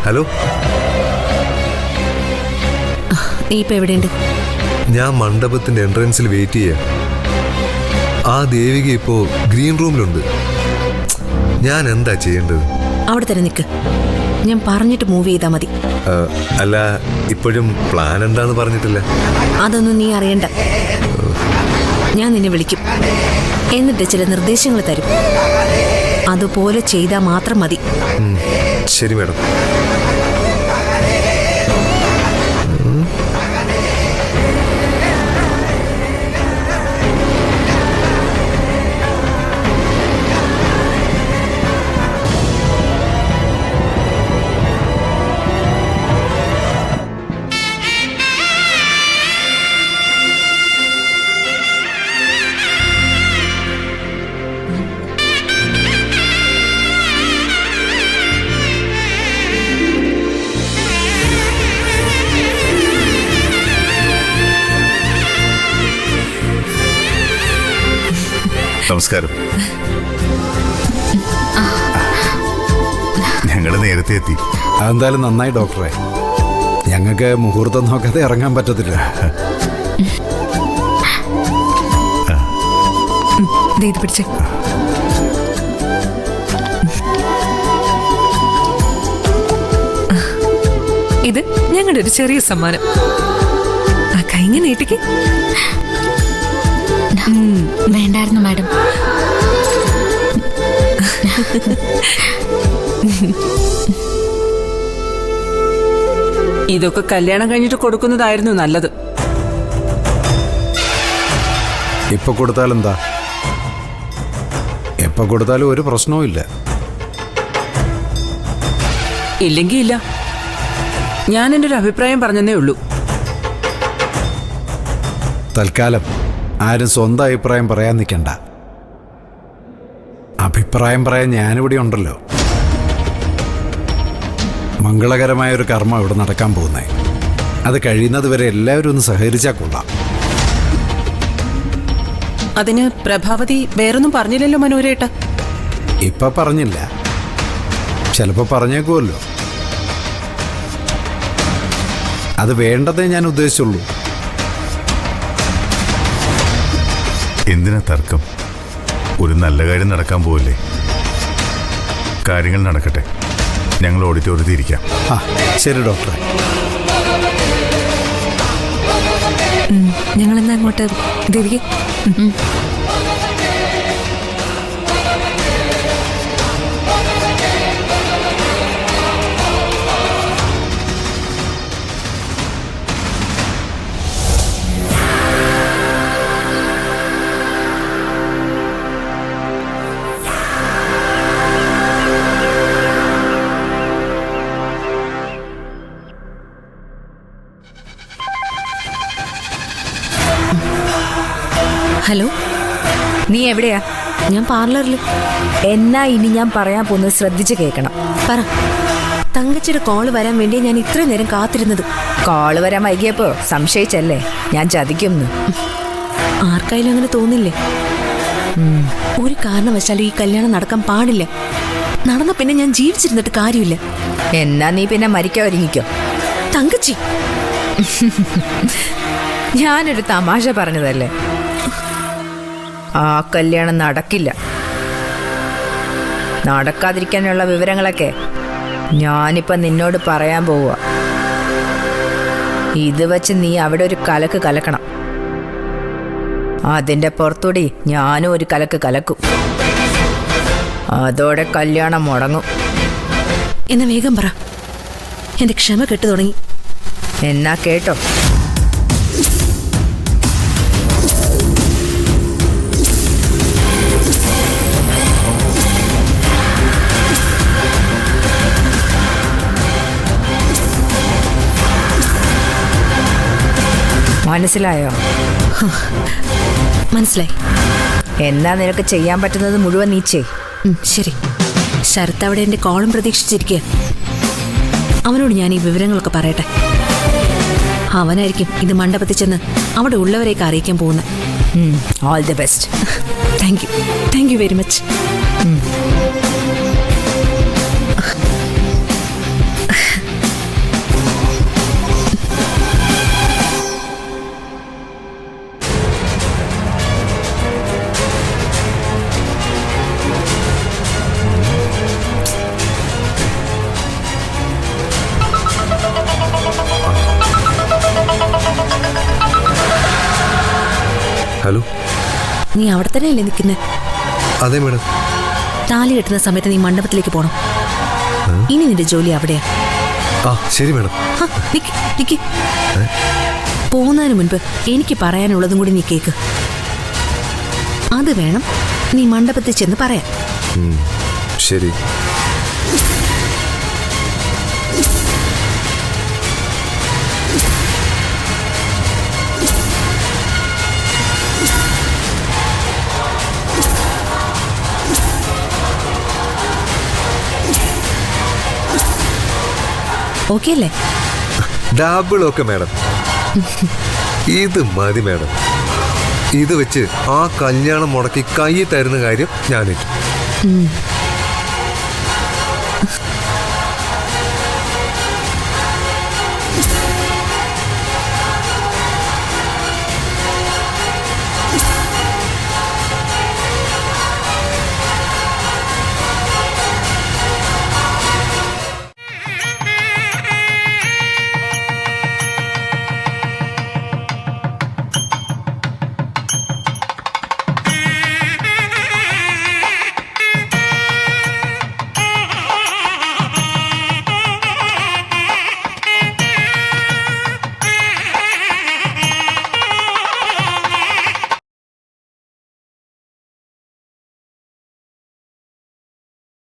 Hello, നീ ഇപ്പൊ എവിടെയുണ്ട്? ഞാൻ മണ്ഡപത്തിന്റെ എൻട്രൻസിൽ വെയിറ്റ് ചെയ്യാ. ആ ദേവിക ഇപ്പോ ഗ്രീൻ റൂമിലുണ്ട്. ഞാൻ എന്താ ചെയ്യേണ്ടത്? അവിടെ തന്നെ നിൽക്ക്. ഞാൻ പറഞ്ഞിട്ട് മൂവ് ചെയ്താൽ മതി. അല്ല, ഇപ്പോഴും പ്ലാൻ എന്താന്ന് പറഞ്ഞിട്ടില്ല. അതൊന്നും നീ അറിയണ്ട. ഞാൻ നിന്നെ വിളിക്കും, എന്നിട്ട് ചില നിർദ്ദേശങ്ങൾ തരും. അതുപോലെ ചെയ്താൽ മാത്രം മതി. ശരി മാഡം. നമസ്കാരം. ഞങ്ങൾ നേരത്തെ എത്തി. അതെന്തായാലും നന്നായി ഡോക്ടറെ. ഞങ്ങൾക്ക് മുഹൂർത്തം നോക്കാതെ ഇറങ്ങാൻ പറ്റത്തില്ല. പിടിച്ചേ. ഇത് ഞങ്ങളുടെ ഒരു ചെറിയ സമ്മാനം. ആ കൈ നീട്ടിക്ക്. വേണ്ടായിരുന്നു മാഡം. ഇതൊക്കെ കല്യാണം കഴിഞ്ഞിട്ട് കൊടുക്കുന്നതായിരുന്നു നല്ലത്. ഇപ്പൊ കൊടുത്താലെന്താ? എപ്പൊ കൊടുത്താലും ഒരു പ്രശ്നവും ഇല്ല. ഇല്ലെങ്കിൽ ഇല്ല. ഞാൻ എൻ്റെ ഒരു അഭിപ്രായം പറഞ്ഞതേ ഉള്ളൂ. തൽക്കാലം ആരും സ്വന്തം അഭിപ്രായം പറയാൻ നിൽക്കണ്ട. അഭിപ്രായം പറയാൻ ഞാനിവിടെ ഉണ്ടല്ലോ. മംഗളകരമായൊരു കർമ്മം ഇവിടെ നടക്കാൻ പോകുന്നേ. അത് കഴിയുന്നത് വരെ എല്ലാവരും ഒന്ന് സഹകരിച്ചാൽ കൊള്ളാം. അതിന് പ്രഭാവതി വേറൊന്നും പറഞ്ഞില്ലല്ലോ മനോരേട്ട. ഇപ്പൊ പറഞ്ഞില്ല, ചിലപ്പോ പറഞ്ഞേക്കുമല്ലോ. അത് വേണ്ടതേ ഞാൻ ഉദ്ദേശിച്ചുള്ളൂ. എന്തിനാ തർക്കം? ഒരു നല്ല കാര്യം നടക്കാൻ പോവല്ലേ. കാര്യങ്ങൾ നടക്കട്ടെ. ഞങ്ങൾ ഓഡിറ്റോറിയത്തിൽ ഇരിക്കാം. ആ ശരി ഡോക്ടറെ. ഞങ്ങളെന്നാ അങ്ങോട്ട് ദേവിക. ഹലോ, നീ എവിടെയാ? ഞാൻ പാർലറിൽ. എന്നാ ഇനി ഞാൻ പറയാൻ പോകുന്നത് ശ്രദ്ധിച്ച് കേൾക്കണം. പറ. തങ്കച്ചിയുടെ കോള് വരാൻ വേണ്ടി ഞാൻ ഇത്രയും നേരം കാത്തിരുന്നത്. കോള് വരാൻ വൈകിയപ്പോ സംശയിച്ചല്ലേ ഞാൻ ചതിക്കുന്നു? ആർക്കായാലും അങ്ങനെ തോന്നില്ലേ? ഒരു കാരണവശാലും ഈ കല്യാണം നടക്കാൻ പാടില്ല. നടന്ന പിന്നെ ഞാൻ ജീവിച്ചിരുന്നിട്ട് കാര്യമില്ല. എന്നാ നീ പിന്നെ മരിക്കാൻ ഒരുങ്ങിക്കോ. തങ്കച്ചി, ഞാനൊരു തമാശ പറഞ്ഞതല്ലേ. ആ കല്യാണം നടക്കില്ല. നടക്കാതിരിക്കാനുള്ള വിവരങ്ങളൊക്കെ ഞാനിപ്പം നിന്നോട് പറയാൻ പോവുക. ഇത് വച്ച് നീ അവിടെ ഒരു കലക്ക് കലക്കണം. അതിൻ്റെ പുറത്തൂടി ഞാനും ഒരു കലക്ക് കലക്കും. അതോടെ കല്യാണം മുടങ്ങും. എന്നെ വേഗം പറ. എന്റെ ക്ഷമ കെട്ടു തുടങ്ങി. എന്നാ കേട്ടോ. മനസ്സിലായോ? മനസ്സിലായി. എന്നാ നിനക്ക് ചെയ്യാൻ പറ്റുന്നത് മുഴുവൻ നീ ചെയ്. ശരി. ശരത്ത് അവിടെ എന്റെ കോളം പ്രതീക്ഷിച്ചിരിക്കുക. അവനോട് ഞാൻ ഈ വിവരങ്ങളൊക്കെ പറയട്ടെ. അവനായിരിക്കും ഇത് മണ്ഡപത്തിൽ ചെന്ന് അവിടെ ഉള്ളവരെയൊക്കെ അറിയിക്കാൻ പോകുന്നത്. All the best. Thank you very much. Hello. നീ അവിടെ തന്നെയല്ലേ നിൽക്കുന്നത്? അതെ മാഡം. താലി കെട്ടുന്ന സമയത്ത് നീ മണ്ഡപത്തിലേക്ക് പോണം. ഇനി നിന്റെ ജോലി അവിടെയാ. ആ ശരി മാഡം. നിക്ക്. പോകുന്നതിന് മുൻപ് എനിക്ക് പറയാനുള്ളതും കൂടി നീ കേക്ക്. അത് വേണം നീ മണ്ഡപത്തിൽ ചെന്ന് പറയാൻ. ശരി. ഓക്കെ അല്ലേ? Double okay madam. ഇത് മതി മാഡം. ഇത് വെച്ച് ആ കല്യാണം മുടക്കി കൈ തരുന്ന കാര്യം ഞാനേറ്റു.